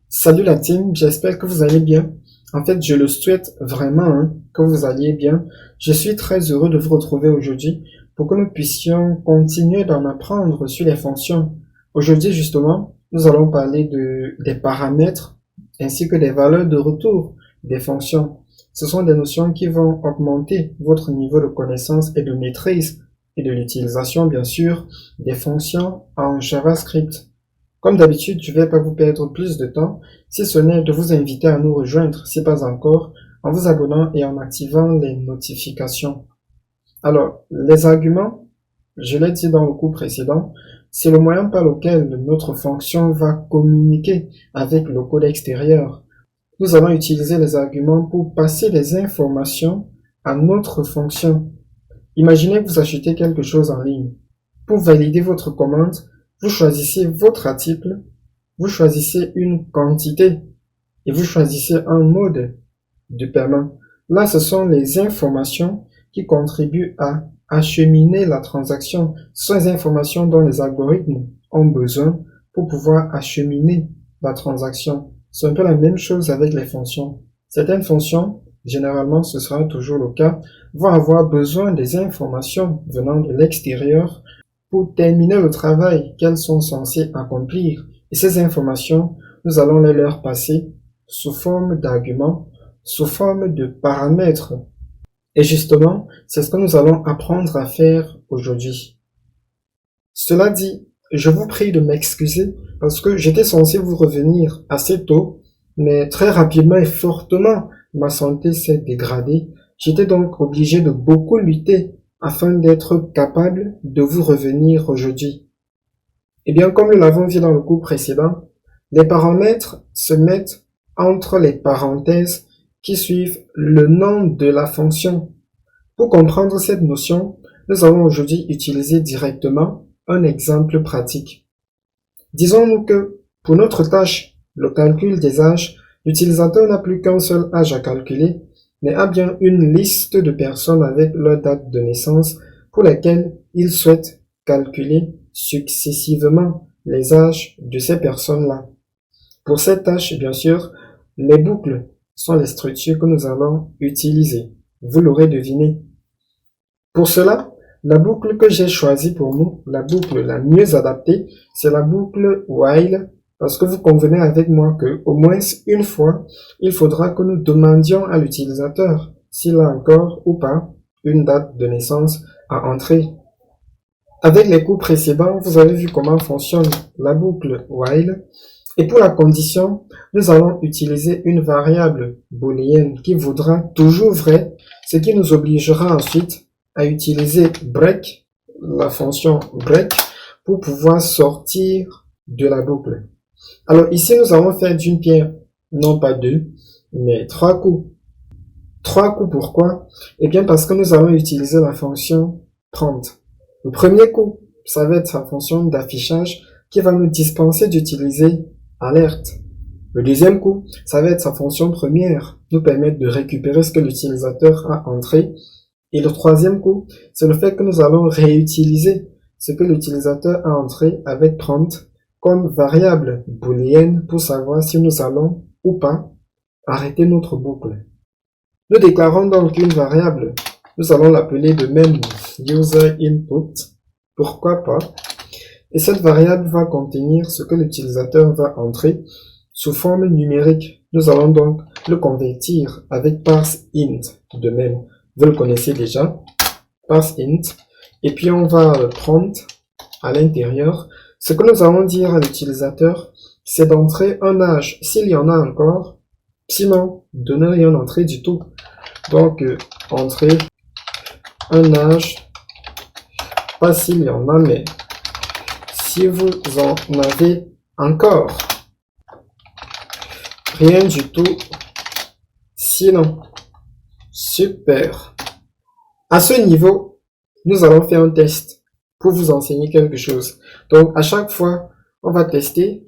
Salut la team, j'espère que vous allez bien. En fait, je le souhaite vraiment que vous alliez bien. Je suis très heureux de vous retrouver aujourd'hui pour que nous puissions continuer d'en apprendre sur les fonctions. Aujourd'hui, justement, nous allons parler des paramètres ainsi que des valeurs de retour des fonctions. Ce sont des notions qui vont augmenter votre niveau de connaissance et de maîtrise et de l'utilisation, bien sûr, des fonctions en JavaScript. Comme d'habitude, je ne vais pas vous perdre plus de temps, si ce n'est de vous inviter à nous rejoindre, si pas encore, en vous abonnant et en activant les notifications. Alors, les arguments, je l'ai dit dans le cours précédent, c'est le moyen par lequel notre fonction va communiquer avec le code extérieur. Nous allons utiliser les arguments pour passer les informations à notre fonction. Imaginez que vous achetez quelque chose en ligne. Pour valider votre commande, vous choisissez votre article, vous choisissez une quantité et vous choisissez un mode de paiement. Là, ce sont les informations qui contribuent à acheminer la transaction. Ce sont les informations dont les algorithmes ont besoin pour pouvoir acheminer la transaction. C'est un peu la même chose avec les fonctions. Certaines fonctions, généralement ce sera toujours le cas, vont avoir besoin des informations venant de l'extérieur pour terminer le travail qu'elles sont censées accomplir. Et ces informations, nous allons les leur passer sous forme d'arguments, sous forme de paramètres. Et justement, c'est ce que nous allons apprendre à faire aujourd'hui. Cela dit, je vous prie de m'excuser parce que j'étais censé vous revenir assez tôt, mais très rapidement et fortement, ma santé s'est dégradée. J'étais donc obligé de beaucoup lutter afin d'être capable de vous revenir aujourd'hui. Eh bien, comme nous l'avons vu dans le cours précédent, les paramètres se mettent entre les parenthèses qui suivent le nom de la fonction. Pour comprendre cette notion, nous allons aujourd'hui utiliser directement un exemple pratique. Disons-nous que, pour notre tâche, le calcul des âges, l'utilisateur n'a plus qu'un seul âge à calculer, mais a bien une liste de personnes avec leur date de naissance pour lesquelles il souhaite calculer successivement les âges de ces personnes-là. Pour cette tâche, bien sûr, les boucles sont les structures que nous allons utiliser. Vous l'aurez deviné. Pour cela, la boucle que j'ai choisie pour nous, la boucle la mieux adaptée, c'est la boucle while, parce que vous convenez avec moi que au moins une fois, il faudra que nous demandions à l'utilisateur s'il a encore ou pas une date de naissance à entrer. Avec les cours précédents, vous avez vu comment fonctionne la boucle while. Et pour la condition, nous allons utiliser une variable booléenne qui vaudra toujours vrai, ce qui nous obligera ensuite à utiliser break, la fonction break, pour pouvoir sortir de la boucle. Alors ici, nous allons faire d'une pierre, non pas deux, mais trois coups. Trois coups pourquoi? Eh bien parce que nous allons utiliser la fonction prompt. Le premier coup, ça va être sa fonction d'affichage qui va nous dispenser d'utiliser alerte. Le deuxième coup, ça va être sa fonction première, nous permettre de récupérer ce que l'utilisateur a entré. Et le troisième coup, c'est le fait que nous allons réutiliser ce que l'utilisateur a entré avec prompt comme variable booléenne pour savoir si nous allons ou pas arrêter notre boucle. Nous déclarons donc une variable. Nous allons l'appeler de même user input. Pourquoi pas? Et cette variable va contenir ce que l'utilisateur va entrer sous forme numérique. Nous allons donc le convertir avec parseInt de même. Vous le connaissez déjà, parseInt. Et puis on va prompt à l'intérieur. Ce que nous allons dire à l'utilisateur, c'est d'entrer un âge s'il y en a encore. Sinon, de ne rien entrer du tout. Donc, entrer un âge, pas s'il y en a, mais si vous en avez encore. Rien du tout. Sinon, super. À ce niveau, nous allons faire un test pour vous enseigner quelque chose. Donc, à chaque fois, on va tester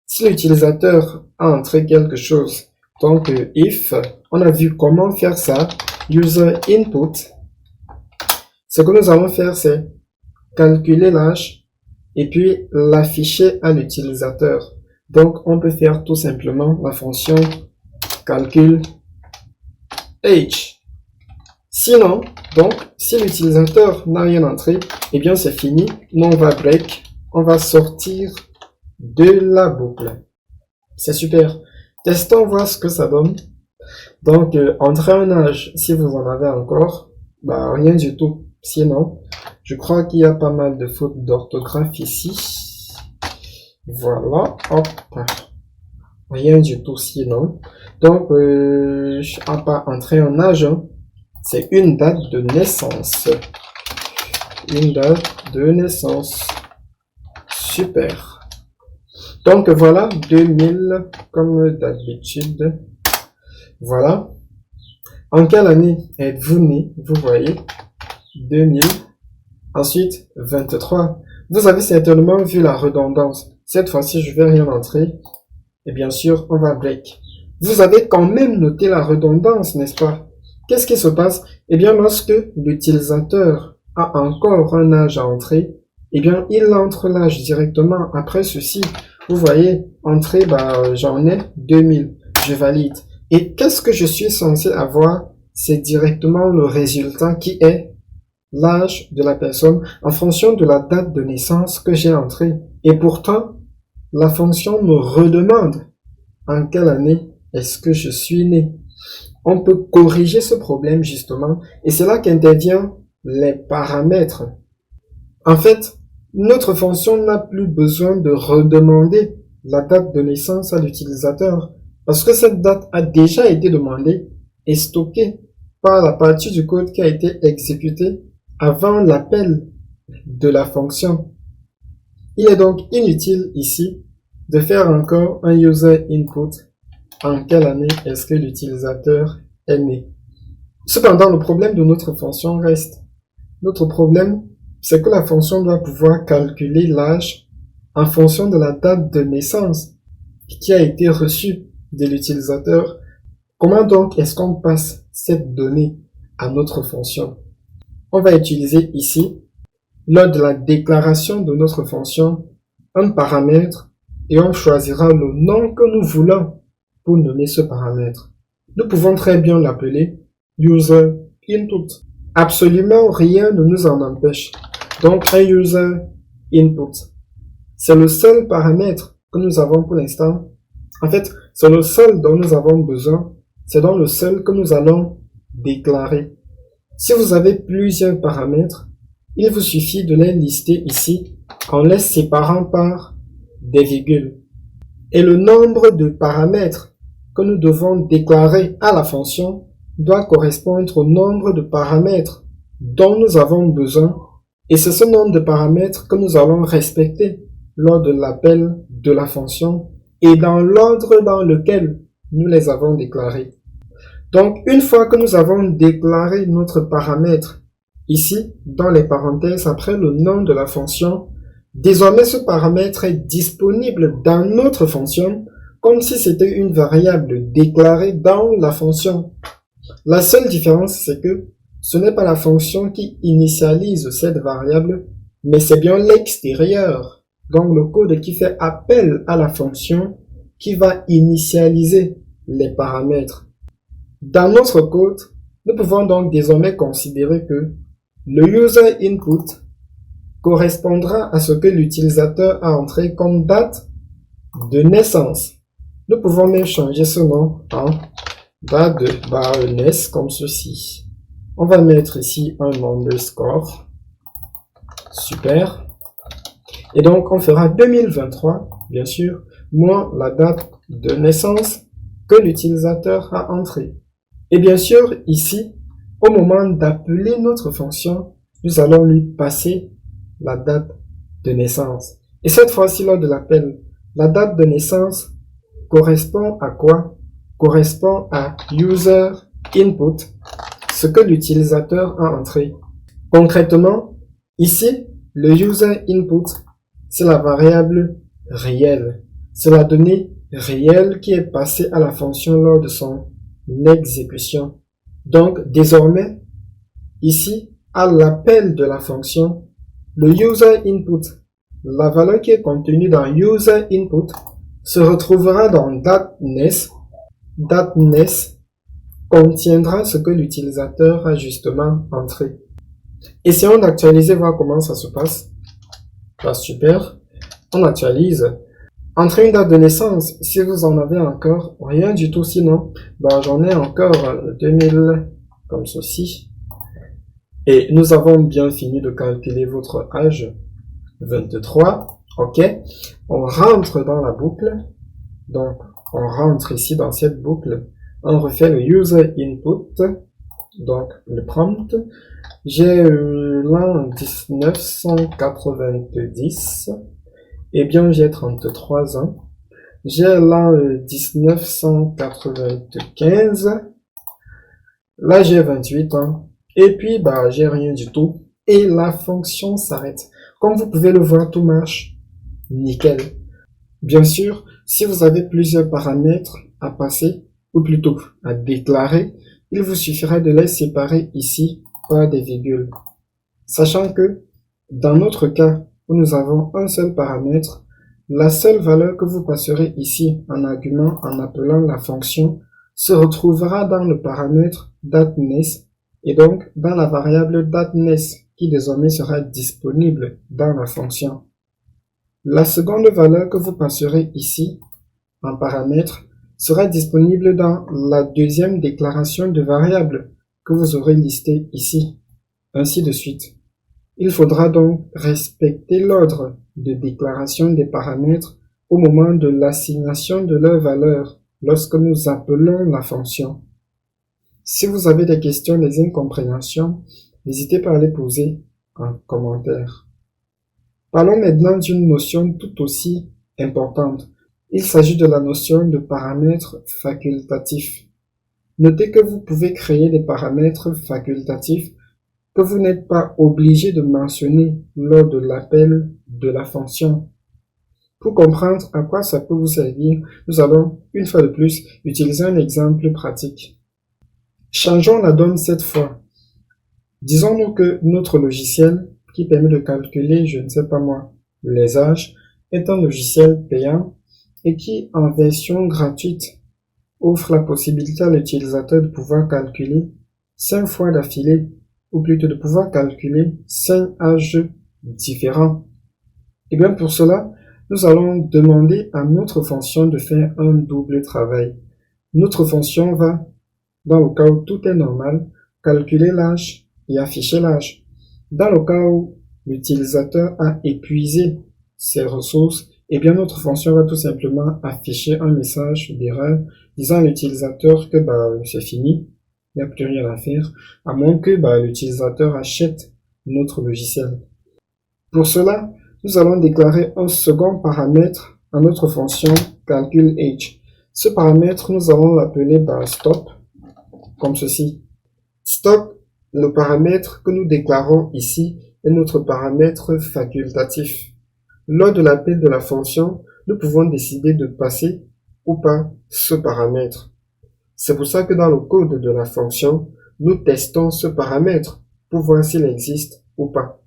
si l'utilisateur a entré quelque chose. Donc, if, on a vu comment faire ça, user input. Ce que nous allons faire, c'est calculer l'âge et puis l'afficher à l'utilisateur. Donc, on peut faire tout simplement la fonction calcul age. Sinon, donc, si l'utilisateur n'a rien entré, eh bien c'est fini. Nous, on va break, on va sortir de la boucle. C'est super. Testons voir ce que ça donne. Donc, entrer un âge, si vous en avez encore, bah rien du tout. Sinon, je crois qu'il y a pas mal de fautes d'orthographe ici. Voilà, hop. Rien du tout sinon. Donc, à pas entrer un âge, hein. C'est une date de naissance. Une date de naissance. Super. Donc voilà, 2000 comme d'habitude. Voilà. En quelle année êtes-vous né? Vous voyez. 2000. Ensuite, 23. Vous avez certainement vu la redondance. Cette fois-ci, je vais rien entrer. Et bien sûr, on va break. Vous avez quand même noté la redondance, n'est-ce pas? Qu'est-ce qui se passe? Eh bien, lorsque l'utilisateur a encore un âge à entrer, eh bien, il entre l'âge directement après ceci. Vous voyez, entrée, bah, j'en ai 2000. Je valide. Et qu'est-ce que je suis censé avoir? C'est directement le résultat qui est l'âge de la personne en fonction de la date de naissance que j'ai entrée. Et pourtant, la fonction me redemande en quelle année est-ce que je suis né. On peut corriger ce problème justement et c'est là qu'interviennent les paramètres. En fait, notre fonction n'a plus besoin de redemander la date de naissance à l'utilisateur parce que cette date a déjà été demandée et stockée par la partie du code qui a été exécutée avant l'appel de la fonction. Il est donc inutile ici de faire encore un user input en quelle année est-ce que l'utilisateur est né. Cependant, le problème de notre fonction reste. Notre problème, c'est que la fonction doit pouvoir calculer l'âge en fonction de la date de naissance qui a été reçue de l'utilisateur. Comment donc est-ce qu'on passe cette donnée à notre fonction? On va utiliser ici, lors de la déclaration de notre fonction, un paramètre et on choisira le nom que nous voulons pour nommer ce paramètre. Nous pouvons très bien l'appeler user input. Absolument rien ne nous en empêche. Donc un user input. C'est le seul paramètre que nous avons pour l'instant. En fait, c'est le seul dont nous avons besoin. C'est donc le seul que nous allons déclarer. Si vous avez plusieurs paramètres, il vous suffit de les lister ici en les séparant par des virgules. Et le nombre de paramètres que nous devons déclarer à la fonction doit correspondre au nombre de paramètres dont nous avons besoin. Et c'est ce nombre de paramètres que nous allons respecter lors de l'appel de la fonction et dans l'ordre dans lequel nous les avons déclarés. Donc, une fois que nous avons déclaré notre paramètre ici, dans les parenthèses, après le nom de la fonction, désormais ce paramètre est disponible dans notre fonction comme si c'était une variable déclarée dans la fonction. La seule différence, c'est que ce n'est pas la fonction qui initialise cette variable, mais c'est bien l'extérieur, donc le code qui fait appel à la fonction qui va initialiser les paramètres. Dans notre code, nous pouvons donc désormais considérer que le user input correspondra à ce que l'utilisateur a entré comme date de naissance. Nous pouvons même changer ce nom en date de naissance comme ceci. On va mettre ici un underscore. Super. Et donc, on fera 2023, bien sûr, moins la date de naissance que l'utilisateur a entrée. Et bien sûr, ici, au moment d'appeler notre fonction, nous allons lui passer la date de naissance. Et cette fois-ci, lors de l'appel, la date de naissance correspond à quoi? Correspond à user input, ce que l'utilisateur a entré. Concrètement, ici, le user input, c'est la variable réelle. C'est la donnée réelle qui est passée à la fonction lors de son exécution. Donc, désormais, ici, à l'appel de la fonction, le user input, la valeur qui est contenue dans user input, se retrouvera dans DateNes. DateNes contiendra ce que l'utilisateur a justement entré. Essayons d'actualiser, voir comment ça se passe. Ah, super. On actualise. Entrez une date de naissance, si vous en avez encore, rien du tout sinon, j'en ai encore 2000 comme ceci. Et nous avons bien fini de calculer votre âge, 23, ok. On rentre dans la boucle, donc on rentre ici dans cette boucle, on refait le user input, donc le prompt. J'ai l'an 1990. Eh bien, j'ai 33 ans. J'ai l'an 1995. Là, j'ai 28 ans. Et puis, j'ai rien du tout. Et la fonction s'arrête. Comme vous pouvez le voir, tout marche nickel. Bien sûr, si vous avez plusieurs paramètres à passer, ou plutôt à déclarer, il vous suffira de les séparer ici par des virgules. Sachant que, dans notre cas, où nous avons un seul paramètre, la seule valeur que vous passerez ici en argument en appelant la fonction se retrouvera dans le paramètre DateNes et donc dans la variable DateNes qui désormais sera disponible dans la fonction. La seconde valeur que vous passerez ici en paramètre sera disponible dans la deuxième déclaration de variable que vous aurez listée ici, ainsi de suite. Il faudra donc respecter l'ordre de déclaration des paramètres au moment de l'assignation de leur valeur lorsque nous appelons la fonction. Si vous avez des questions, des incompréhensions, n'hésitez pas à les poser en commentaire. Parlons maintenant d'une notion tout aussi importante. Il s'agit de la notion de paramètres facultatifs. Notez que vous pouvez créer des paramètres facultatifs que vous n'êtes pas obligé de mentionner lors de l'appel de la fonction. Pour comprendre à quoi ça peut vous servir, nous allons, une fois de plus, utiliser un exemple pratique. Changeons la donne cette fois. Disons-nous que notre logiciel, qui permet de calculer, je ne sais pas moi, les âges, est un logiciel payant et qui, en version gratuite, offre la possibilité à l'utilisateur de pouvoir calculer 5 fois d'affilée, ou plutôt de pouvoir calculer 5 âges différents. Et bien pour cela, nous allons demander à notre fonction de faire un double travail. Notre fonction va, dans le cas où tout est normal, calculer l'âge et afficher l'âge. Dans le cas où l'utilisateur a épuisé ses ressources, et bien notre fonction va tout simplement afficher un message d'erreur disant à l'utilisateur que c'est fini. Il n'y a plus rien à faire, à moins que l'utilisateur achète notre logiciel. Pour cela, nous allons déclarer un second paramètre à notre fonction calculAge. Ce paramètre, nous allons l'appeler stop, comme ceci. Stop, le paramètre que nous déclarons ici, est notre paramètre facultatif. Lors de l'appel de la fonction, nous pouvons décider de passer ou pas ce paramètre. C'est pour ça que dans le code de la fonction, nous testons ce paramètre pour voir s'il existe ou pas.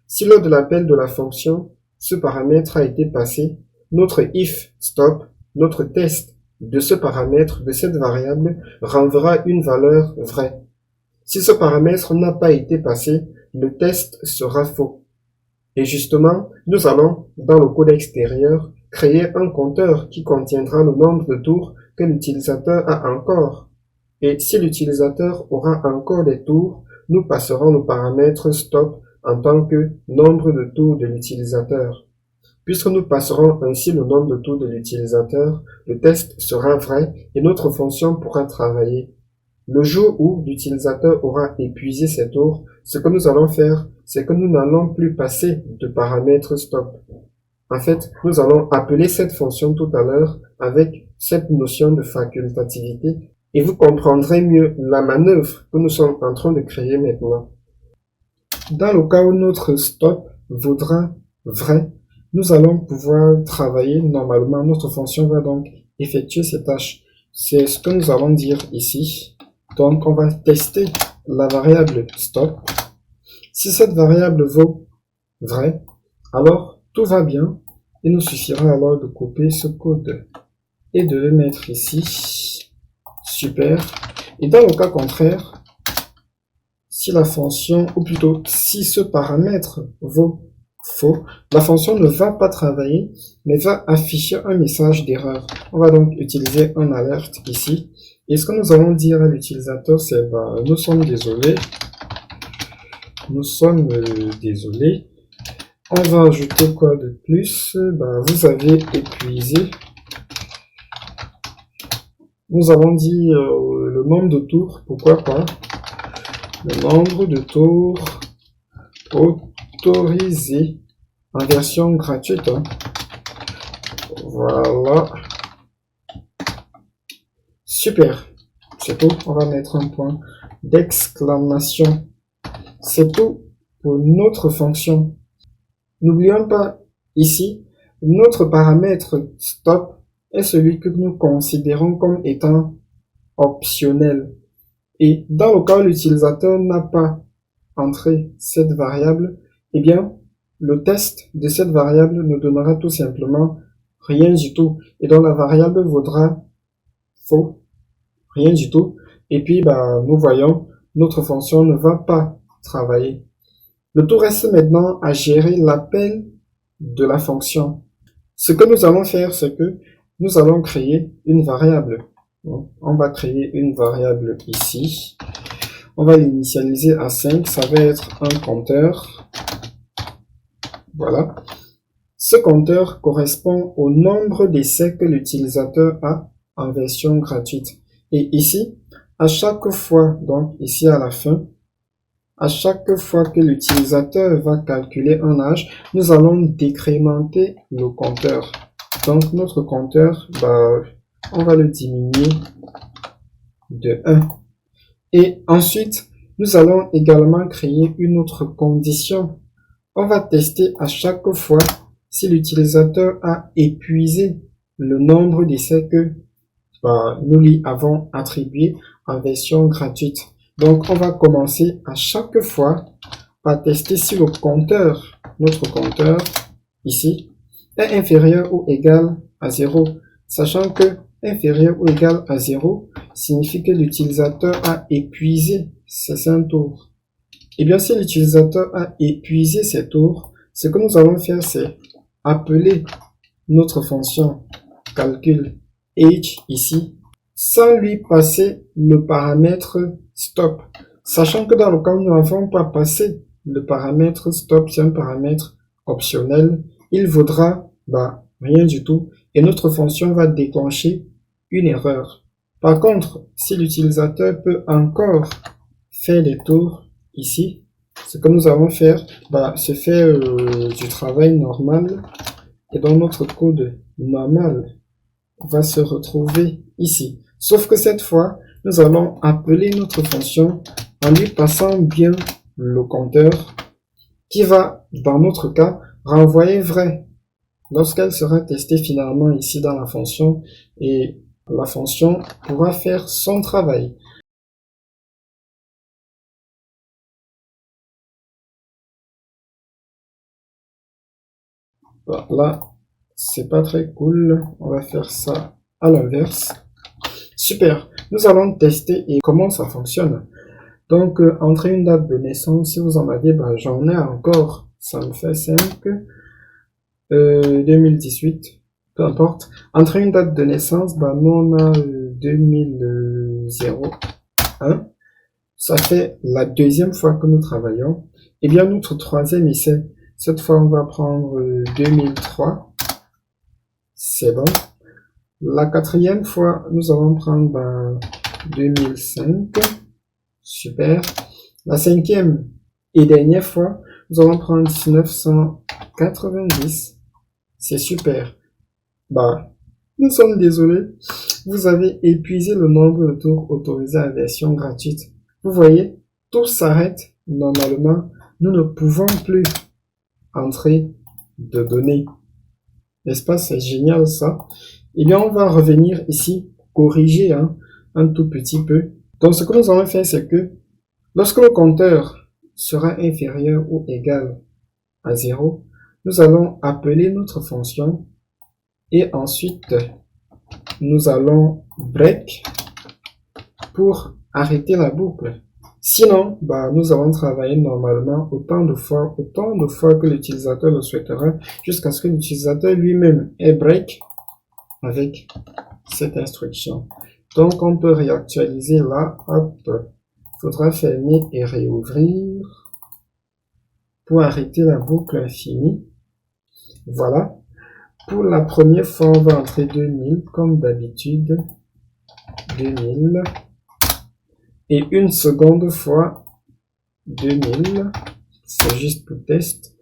Si lors de l'appel de la fonction, ce paramètre a été passé, notre if stop, notre test de ce paramètre, de cette variable, renverra une valeur vraie. Si ce paramètre n'a pas été passé, le test sera faux. Et justement, nous allons, dans le code extérieur, créer un compteur qui contiendra le nombre de tours que l'utilisateur a encore. Et si l'utilisateur aura encore des tours, nous passerons le paramètre stop en tant que nombre de tours de l'utilisateur. Puisque nous passerons ainsi le nombre de tours de l'utilisateur, le test sera vrai et notre fonction pourra travailler. Le jour où l'utilisateur aura épuisé ses tours, ce que nous allons faire, c'est que nous n'allons plus passer de paramètre stop. En fait, nous allons appeler cette fonction tout à l'heure avec cette notion de facultativité et vous comprendrez mieux la manœuvre que nous sommes en train de créer maintenant. Dans le cas où notre stop vaudra vrai, nous allons pouvoir travailler normalement. Notre fonction va donc effectuer ces tâches. C'est ce que nous allons dire ici. Donc, on va tester la variable stop. Si cette variable vaut vrai, alors tout va bien Il nous suffira alors de copier ce code et de le mettre ici. Super. Et dans le cas contraire, si la fonction, ou plutôt si ce paramètre vaut faux, la fonction ne va pas travailler, mais va afficher un message d'erreur. On va donc utiliser un alerte ici. Et ce que nous allons dire à l'utilisateur, c'est nous sommes désolés. Nous sommes désolés. On va ajouter quoi de plus? Vous avez épuisé. Nous avons dit le nombre de tours, pourquoi pas? Le nombre de tours autorisés en version gratuite. Hein. Voilà. Super. C'est tout. On va mettre un point d'exclamation. C'est tout pour notre fonction. N'oublions pas ici, notre paramètre stop est celui que nous considérons comme étant optionnel. Et dans le cas où l'utilisateur n'a pas entré cette variable, eh bien, le test de cette variable nous donnera tout simplement rien du tout. Et donc la variable vaudra faux, rien du tout. Et puis, nous voyons, notre fonction ne va pas travailler. Le tout reste maintenant à gérer l'appel de la fonction. Ce que nous allons faire, c'est que nous allons créer une variable. On va créer une variable ici. On va l'initialiser à 5. Ça va être un compteur. Voilà. Ce compteur correspond au nombre d'essais que l'utilisateur a en version gratuite. Et ici, à chaque fois, donc ici à la fin, à chaque fois que l'utilisateur va calculer un âge, nous allons décrémenter le compteur. Donc notre compteur, on va le diminuer de 1. Et ensuite, nous allons également créer une autre condition. On va tester à chaque fois si l'utilisateur a épuisé le nombre d'essais que nous lui avons attribué en version gratuite. Donc, on va commencer à chaque fois par tester si le compteur, notre compteur, ici, est inférieur ou égal à 0. Sachant que inférieur ou égal à 0 signifie que l'utilisateur a épuisé ses 5 tours. Et bien, si l'utilisateur a épuisé ses tours, ce que nous allons faire, c'est appeler notre fonction calcul age ici, sans lui passer le paramètre stop. Sachant que dans le cas où nous n'avons pas passé le paramètre stop, c'est un paramètre optionnel, il vaudra rien du tout et notre fonction va déclencher une erreur. Par contre, si l'utilisateur peut encore faire les tours ici, ce que nous allons faire, c'est faire du travail normal et dans notre code normal va se retrouver ici. Sauf que cette fois, nous allons appeler notre fonction en lui passant bien le compteur qui va, dans notre cas, renvoyer vrai lorsqu'elle sera testée finalement ici dans la fonction et la fonction pourra faire son travail. Là, c'est pas très cool. On va faire ça à l'inverse. Super. Nous allons tester et comment ça fonctionne. Donc, entrer une date de naissance, si vous en avez, j'en ai encore. Ça me fait 5. 2018. Peu importe. Entrer une date de naissance, nous on a 2001. Ça fait la deuxième fois que nous travaillons. Et bien, notre troisième essai, cette fois, on va prendre 2003. C'est bon. La quatrième fois, nous allons prendre 2005. Super. La cinquième et dernière fois, nous allons prendre 1990. C'est super. Nous sommes désolés. Vous avez épuisé le nombre de tours autorisés en version gratuite. Vous voyez, tout s'arrête normalement. Nous ne pouvons plus entrer de données. N'est-ce pas? C'est génial ça. Eh bien, on va revenir ici, corriger un tout petit peu. Donc, ce que nous allons faire, c'est que lorsque le compteur sera inférieur ou égal à 0, Nous allons appeler notre fonction et ensuite nous allons break pour arrêter la boucle. Sinon, nous allons travailler normalement autant de fois que l'utilisateur le souhaitera jusqu'à ce que l'utilisateur lui-même ait break avec cette instruction. Donc, on peut réactualiser là, hop, il faudra fermer et réouvrir pour arrêter la boucle infinie. Voilà. Pour la première fois, on va entrer 2000 comme d'habitude. 2000. Et une seconde fois 2000. C'est juste pour test.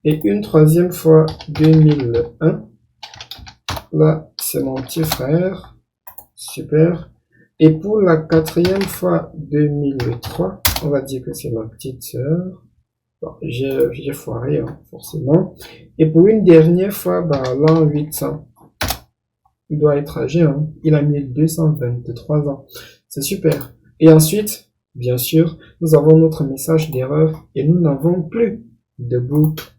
Et une troisième fois 2001. Là, c'est mon petit frère. Super. Et pour la quatrième fois 2003, on va dire que c'est ma petite sœur. Bon, j'ai foiré, hein, forcément. Et pour une dernière fois, l'an 800. Il doit être âgé, hein. Il a mis 223 ans. C'est super. Et ensuite, bien sûr, nous avons notre message d'erreur et nous n'avons plus de boucle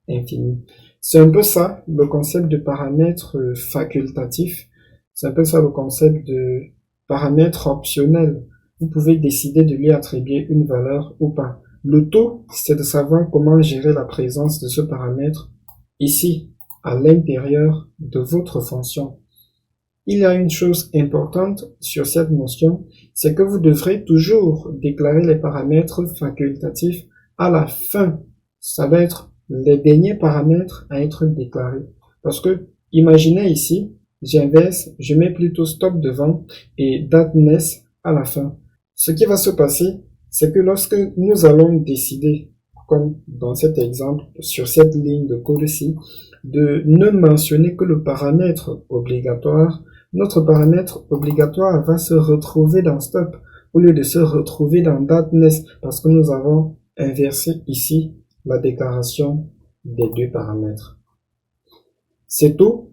infinie. C'est un peu ça, le concept de paramètre facultatif. C'est un peu ça le concept de paramètre optionnel. Vous pouvez décider de lui attribuer une valeur ou pas. Le tout, c'est de savoir comment gérer la présence de ce paramètre ici, à l'intérieur de votre fonction. Il y a une chose importante sur cette notion, c'est que vous devrez toujours déclarer les paramètres facultatifs à la fin. Ça va être les derniers paramètres à être déclarés. Parce que, imaginez ici, j'inverse, je mets plutôt stop devant et dateness à la fin. Ce qui va se passer, c'est que lorsque nous allons décider, comme dans cet exemple, sur cette ligne de code-ci, de ne mentionner que le paramètre obligatoire, notre paramètre obligatoire va se retrouver dans stop au lieu de se retrouver dans dateness parce que nous avons inversé ici la déclaration des deux paramètres. C'est tout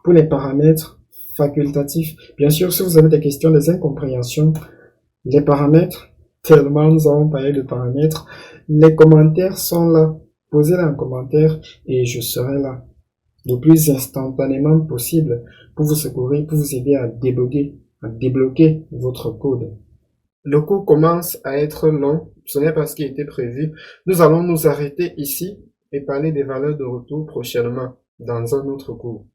pour les paramètres facultatifs. Bien sûr, si vous avez des questions, des incompréhensions, les paramètres, tellement nous avons parlé de paramètres, les commentaires sont là. Posez-les en commentaire et je serai là le plus instantanément possible pour vous secourir, pour vous aider à débloquer votre code. Le cours commence à être long, ce n'est pas ce qui était prévu. Nous allons nous arrêter ici et parler des valeurs de retour prochainement dans un autre cours.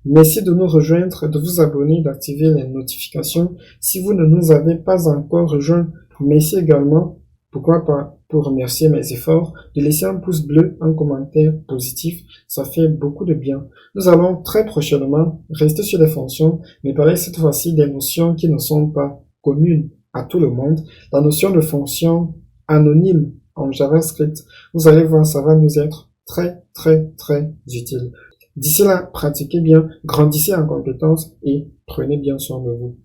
Merci de nous rejoindre, de vous abonner, d'activer les notifications. Si vous ne nous avez pas encore rejoints, merci également, pourquoi pas, pour remercier mes efforts, de laisser un pouce bleu, un commentaire positif, ça fait beaucoup de bien. Nous allons très prochainement rester sur les fonctions, mais parler cette fois-ci des notions qui ne sont pas communes à tout le monde. La notion de fonction anonyme en JavaScript, vous allez voir, ça va nous être très utile. D'ici là, pratiquez bien, grandissez en compétences et prenez bien soin de vous.